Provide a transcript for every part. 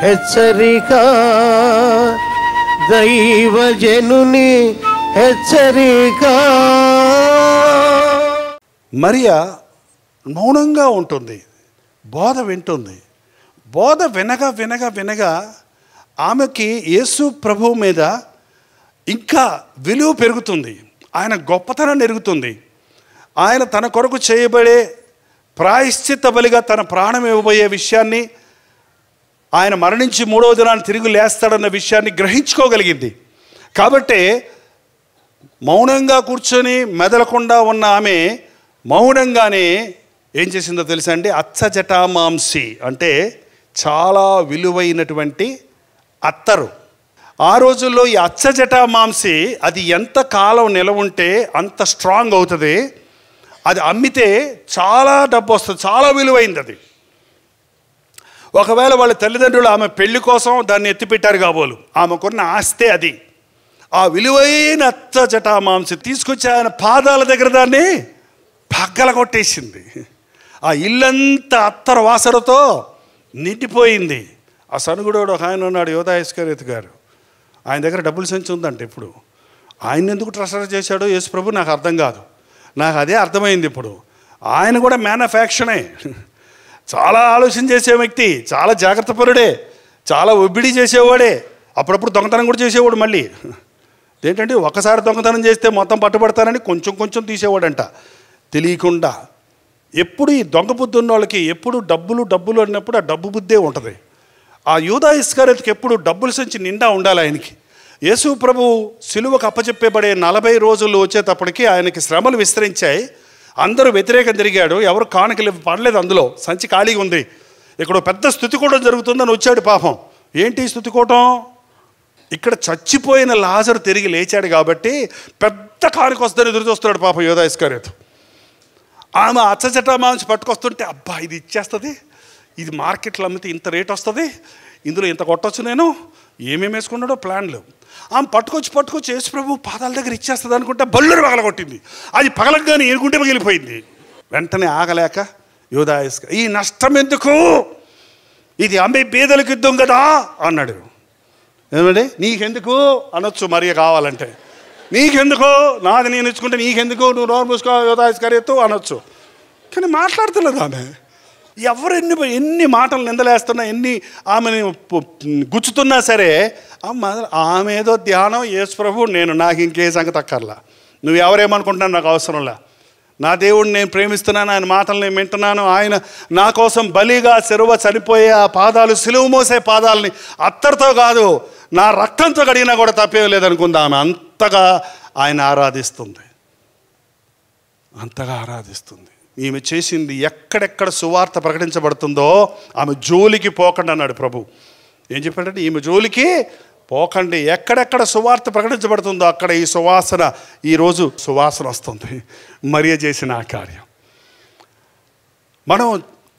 హెచ్చరిక, దైవజనుని హెచ్చరిక. మరియా మౌనంగా ఉంటుంది, బోధ వింటుంది. బోధ వినగా వినగా వినగా ఆమెకి యేసు ప్రభువు మీద ఇంకా విలువ పెరుగుతుంది. ఆయన గొప్పతనం ఎరుగుతుంది. ఆయన తన కొరకు చేయబడే ప్రాయశ్చిత్త బలిగా తన ప్రాణం ఇవ్వబోయే విషయాన్ని, ఆయన మరణించి 3వ దినాన్ని తిరిగి లేస్తాడన్న విషయాన్ని గ్రహించుకోగలిగింది. కాబట్టే మౌనంగా కూర్చొని మెదలకుండా ఉన్న ఆమె మౌనంగానే ఏం చేసిందో తెలుసా అండి? అచ్చజటామాంసి అంటే చాలా విలువైనటువంటి అత్తరు. ఆ రోజుల్లో ఈ అచ్చజటామాంసి అది ఎంత కాలం నిలవ ఉంటే అంత స్ట్రాంగ్ అవుతుంది. అది అమ్మితే చాలా డబ్బు వస్తుంది, చాలా విలువైంది అది. ఒకవేళ వాళ్ళ తల్లిదండ్రులు ఆమె పెళ్లి కోసం దాన్ని ఎత్తిపెట్టారు కాబోలు, ఆమెకున్న ఆస్తే అది. ఆ విలువైన అచ్చజటామాంసి తీసుకొచ్చి ఆయన పాదాల దగ్గర దాన్ని పగ్గల కొట్టేసింది. ఆ ఇల్లంతా అత్తర వాసనతో నిండిపోయింది. ఆ సనుగుడోడు ఒక ఆయన ఉన్నాడు, యోధా ఇస్కరియోతు గారు. ఆయన దగ్గర డబ్బులు సంచి ఉందంట. ఇప్పుడు ఆయన ఎందుకు ట్రస్టర్ చేశాడో యేసు ప్రభు నాకు అర్థం కాదు. నాకు అదే అర్థమైంది ఇప్పుడు. ఆయన కూడా మ్యానుఫ్యాక్చరే, చాలా ఆలోచన చేసే వ్యక్తి, చాలా జాగ్రత్త పరుడే, చాలా ఒబ్బిడి చేసేవాడే, అప్పుడప్పుడు దొంగతనం కూడా చేసేవాడు. మళ్ళీ ఏంటంటే ఒకసారి దొంగతనం చేస్తే మొత్తం పట్టుబడతానని కొంచెం కొంచెం తీసేవాడంట తెలియకుండా. ఎప్పుడు ఈ దొంగ బుద్ధి ఉన్న వాళ్ళకి ఎప్పుడు డబ్బులు అన్నప్పుడు ఆ డబ్బు బుద్ధే ఉంటుంది. ఆ యూదా ఇస్కరియోతుకి ఎప్పుడు డబ్బుల సంచి నిండా ఉండాలి ఆయనకి. యేసు ప్రభు సిలువకు అప్పచెప్పబడే 40 రోజులు వచ్చేటప్పటికి ఆయనకి శ్రమలు విస్తరించాయి. అందరూ వ్యతిరేకం తిరిగాడు, ఎవరు కానుకలు పడలేదు. అందులో సంచి ఖాళీగా ఉంది. ఇక్కడ పెద్ద స్తుతికూటం జరుగుతుందని వచ్చాడు పాపం. ఏంటి స్తుతికూటం? ఇక్కడ చచ్చిపోయిన లాజరు తిరిగి లేచాడు కాబట్టి పెద్ద కానుక వస్తుందని ఎదురు చూస్తున్నాడు పాపం యూదా ఇస్కరియోతు. ఆమె అచ్చజటామాంసి పట్టుకొస్తుంటే, అబ్బా ఇది ఇచ్చేస్తుంది, ఇది మార్కెట్లో అమ్మితే ఇంత రేట్ వస్తుంది, ఇందులో ఇంత కొట్టవచ్చు, నేను ఏమేమి వేసుకున్నాడో ప్లాన్లు. ఆమె పట్టుకొచ్చి యేసు ప్రభు పాదాల దగ్గర ఇచ్చేస్తుంది అనుకుంటే బల్లురు పగలగొట్టింది. అది పగలగానే ఏనుకుంటే పగిలిపోయింది. వెంటనే ఆగలేక యూదా ఇస్కరియోతు, ఈ నష్టం ఎందుకు, ఇది అమ్మే బీదలకు యుద్ధం కదా అన్నాడు. ఏమంటే నీకెందుకు అనొచ్చు మరియ కావాలంటే, నీకెందుకు, నాది నేను ఇచ్చుకుంటే నీకెందుకు, నువ్వు నోరు మూసుకో యోధా ఇస్కరియోతు అనొచ్చు. కానీ మాట్లాడతలేదు ఆమె. ఎవరు ఎన్ని మాటలు నిందలేస్తున్నా, ఎన్ని ఆమెని గుచ్చుతున్నా సరే ఆమె ఏదో ధ్యానం, యేసు ప్రభు నాకు ఇంకే సంగతి అక్కర్లా, నువ్వు ఎవరేమనుకుంటున్నావు నాకు అవసరంలా, నా దేవుడిని నేను ప్రేమిస్తున్నాను, ఆయన మాటలు నేను వింటున్నాను, ఆయన నా కోసం బలిగా శిలువ చనిపోయే ఆ పాదాలు, సిలువ మోసే పాదాలని అత్తరితో కాదు నా రక్తంతో కడిగినా కూడా తప్పేం లేదనుకుంది ఆమె. అంతగా ఆయన ఆరాధిస్తుంది, అంతగా ఆరాధిస్తుంది. ఈమె చేసింది ఎక్కడెక్కడ సువార్త ప్రకటించబడుతుందో ఆమె జోలికి పోకండి అన్నాడు ప్రభు. ఏం చెప్పాడంటే ఈమె జోలికి పోకండి, ఎక్కడెక్కడ సువార్త ప్రకటించబడుతుందో అక్కడ ఈ సువాసన, ఈరోజు సువాసన వస్తుంది. మరియ చేసిన ఆ కార్యం మనం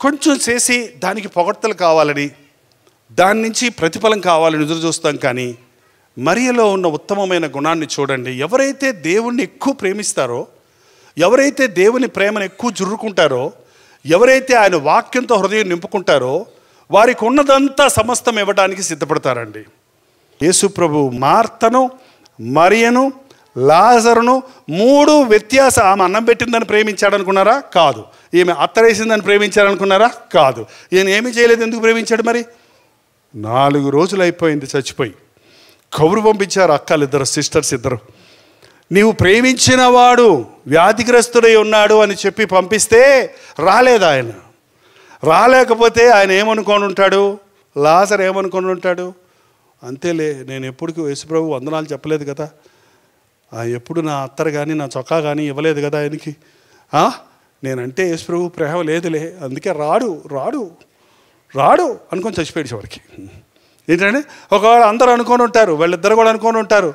కొంచెం చేసి దానికి పొగడ్తలు కావాలని, దాని నుంచి ప్రతిఫలం కావాలని ఎదురు చూస్తాం. కానీ మరియలో ఉన్న ఉత్తమమైన గుణాన్ని చూడండి. ఎవరైతే దేవుణ్ణి ఎక్కువ ప్రేమిస్తారో, ఎవరైతే దేవుని ప్రేమను ఎక్కువ జుర్రుకుంటారో, ఎవరైతే ఆయన వాక్యంతో హృదయం నింపుకుంటారో వారికి ఉన్నదంతా సమస్తం ఇవ్వడానికి సిద్ధపడతారండి. యేసు ప్రభు మార్తను, మరియను, లాజరును 3 వ్యత్యాస, ఆమె అన్నం పెట్టిందని ప్రేమించాడనుకున్నారా? కాదు. ఈమె అత్తరేసిందని ప్రేమించాడనుకున్నారా? కాదు. ఈయన ఏమీ చేయలేదు, ఎందుకు ప్రేమించాడు మరి? 4 రోజులు అయిపోయింది చచ్చిపోయి. కబురు పంపించారు అక్కలిద్దరు, సిస్టర్స్ ఇద్దరు, నీవు ప్రేమించిన వాడు వ్యాధిగ్రస్తుడై ఉన్నాడు అని చెప్పి పంపిస్తే రాలేదు ఆయన. రాలేకపోతే ఆయన ఏమనుకొని ఉంటాడు, లాజరు ఏమనుకొని ఉంటాడు, అంతేలే నేను ఎప్పటికీ యేసుప్రభు వందనాలు చెప్పలేదు కదా, ఎప్పుడు నా అత్తరు కానీ నా చొక్కా కానీ ఇవ్వలేదు కదా ఆయనకి, నేనంటే యేసుప్రభు ప్రేమ లేదులే, అందుకే రాడు రాడు రాడు అనుకొని చచ్చిపోయాడు చివరికి. ఏంటంటే ఒకవేళ అందరూ అనుకొని ఉంటారు, వాళ్ళిద్దరు కూడా అనుకొని ఉంటారు,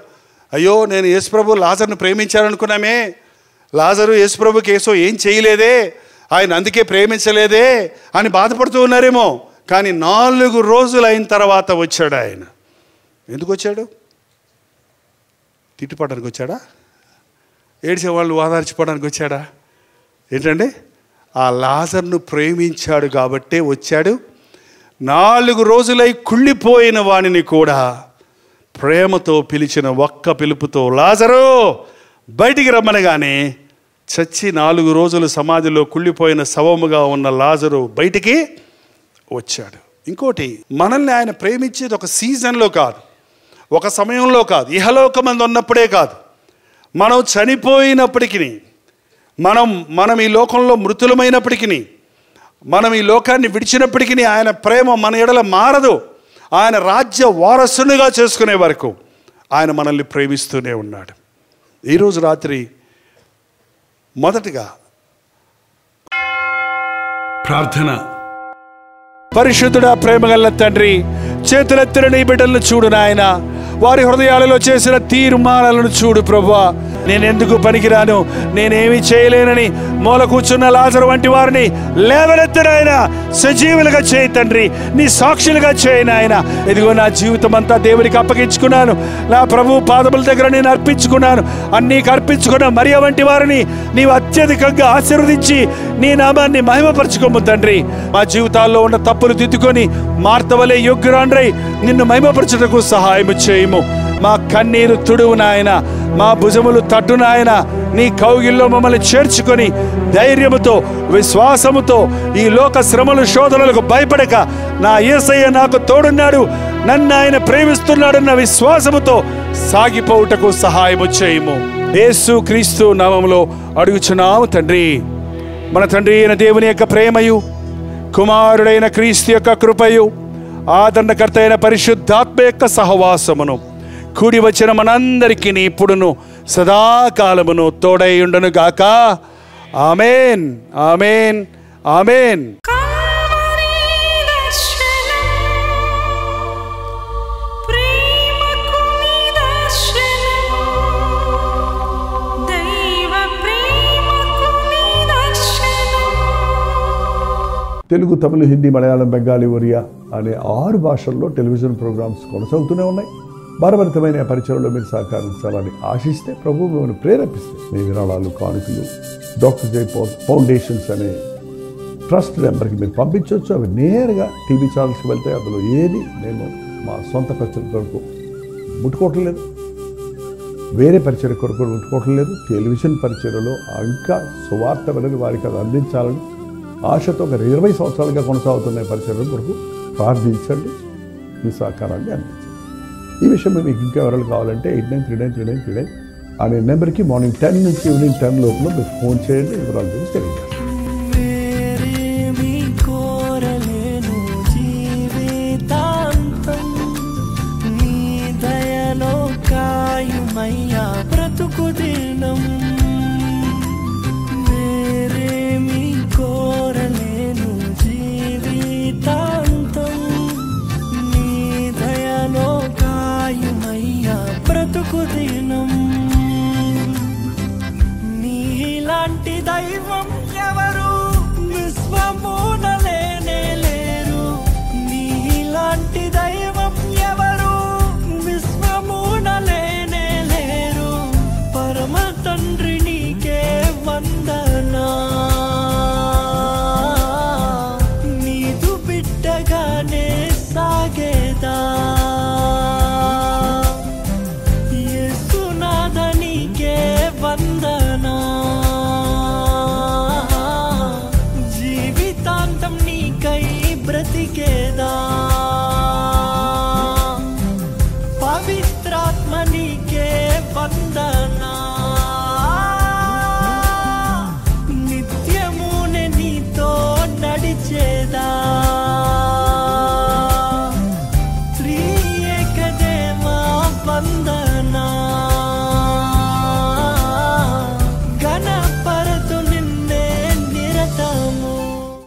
అయ్యో నేను యేసుప్రభు లాజర్ను ప్రేమించాలనుకున్నామే, లాజరు యేసుప్రభుకి యేసు ఏం చేయలేదే, ఆయన అందుకే ప్రేమించలేదే అని బాధపడుతూ ఉన్నారేమో. కానీ 4 రోజులు అయిన తర్వాత వచ్చాడు ఆయన. ఎందుకు వచ్చాడు? తిట్టుపడడానికి వచ్చాడా? ఏడ్చేవాళ్ళు ఓదార్చిపోవడానికి వచ్చాడా? ఏంటండి? ఆ లాజర్ను ప్రేమించాడు కాబట్టే వచ్చాడు. 4 రోజులై కుళ్ళిపోయిన వానిని కూడా ప్రేమతో పిలిచిన ఒక్క పిలుపుతో లాజరు బయటికి రమ్మనగానే చచ్చి 4 రోజులు సమాధిలో కుళ్ళిపోయిన శవముగా ఉన్న లాజరు బయటికి వచ్చాడు. ఇంకోటి, మనల్ని ఆయన ప్రేమించేది ఒక సీజన్లో కాదు, ఒక సమయంలో కాదు, ఇహలోకమందు ఉన్నప్పుడే కాదు, మనం చనిపోయినప్పటికీ, మనం ఈ లోకంలో మృతులమైనప్పటికీ, మనం ఈ లోకాన్ని విడిచినప్పటికీ ఆయన ప్రేమ మన ఎడల మారదు. ఆయన రాజ్య వారసునిగా చేసుకునే వరకు ఆయన మనల్ని ప్రేమిస్తూనే ఉన్నాడు. ఈరోజు రాత్రి మొదటిగా ప్రార్థన. పరిశుద్ధుడా, ప్రేమగల తండ్రి, చేతులెత్తిన నీ బిడ్డలను చూడు నాయన. వారి హృదయాలలో చేసిన తీర్మానాలను చూడు ప్రభువా. నేనెందుకు పనికిరాను, నేనేమి చేయలేనని మూల కూర్చున్న లాజరు వంటి వారిని లేవనెత్తి నాయన, సజీవులుగా చేయి తండ్రి, నీ సాక్షులుగా చేయి నాయన. ఇదిగో నా జీవితం అంతా దేవునికి అప్పగించుకున్నాను, నా ప్రభు పాదముల దగ్గర నేను అర్పించుకున్నాను. అన్నీకు అర్పించుకున్న మరియ వంటి వారిని నీవు అత్యధికంగా ఆశీర్వదించి నీ నామాన్ని మహిమపరచుకోము తండ్రి. మా జీవితాల్లో ఉన్న తప్పులు దిద్దుకొని మార్తవలే యోగ్యురాండ్రై నిన్ను మహిమపరచుటకు సహాయము చేయము. మా కన్నీరు తుడువు నాయన, మా భుజములు తట్టు నాయన. నీ కౌగిల్లో మమ్మల్ని చేర్చుకొని ధైర్యముతో, విశ్వాసముతో ఈ లోక శ్రమలు శోధనలకు భయపడక నా యేసయ్య నాకు తోడున్నాడు, నన్ను ఆయన ప్రేమిస్తున్నాడన్న విశ్వాసముతో సాగిపోవుటకు సహాయము చేయము. యేసు క్రీస్తు నామములో అడుగుచున్నాము తండ్రి. మన తండ్రి అయిన దేవుని యొక్క ప్రేమయు, కుమారుడైన క్రీస్తు యొక్క కృపయు, ఆదరణకర్త అయిన పరిశుద్ధాత్మ యొక్క సహవాసమును కూడి వచ్చిన మనందరికీ ఇప్పుడును సదాకాలమును తోడై ఉండును గాక. ఆమేన్, ఆమేన్, ఆమేన్. తెలుగు, తమిళ, హిందీ, మలయాళం, బెంగాలీ, ఒరియా అనే 6 భాషల్లో టెలివిజన్ ప్రోగ్రామ్స్ కొనసాగుతూనే ఉన్నాయి. భారభరితమైన పరిచయంలో మీరు సహకరించాలని ఆశిస్తే, ప్రభు మిమ్మల్ని ప్రేరేపిస్తే మీ విరాళాలు, కానుకలు డాక్టర్ జై ఫౌండేషన్స్ అనే ట్రస్ట్ నెంబర్కి మీరు పంపించవచ్చు. అవి నేరుగా టీవీ ఛానల్స్కి వెళ్తాయి. అందులో ఏది మేము మా సొంత పరిచయం కొరకు ముట్టుకోవటం లేదు, వేరే పరిచయం కొరకు ముట్టుకోవటం లేదు. టెలివిజన్ పరిచయలో ఇంకా సువార్త అనేది వారికి అది అందించాలని ఆశతో ఒక 20 సంవత్సరాలుగా కొనసాగుతున్న పరిచయం కొరకు ప్రార్థించండి, మీ సహకారాన్ని అందించండి. ఈ విషయం మీకు ఇంకా వివరాలు కావాలంటే 89393939 అనే నెంబర్కి మార్నింగ్ 10 నుంచి ఈవినింగ్ 10 లోపల మీరు ఫోన్ చేయండి. వివరాల గురించి తెలియజేస్తాను. నీలాంటి దైవం ఎవరు విశ్వమున లేనే లేరు, నీలాంటి దైవం ఎవరు విశ్వమున లేనే లేరు. పరమ తండ్రి నీకే వందనా, నీదు బిడ్డగానే సాగేదా. వందనా, జీవితాంతం నీకై బ్రతికేదా.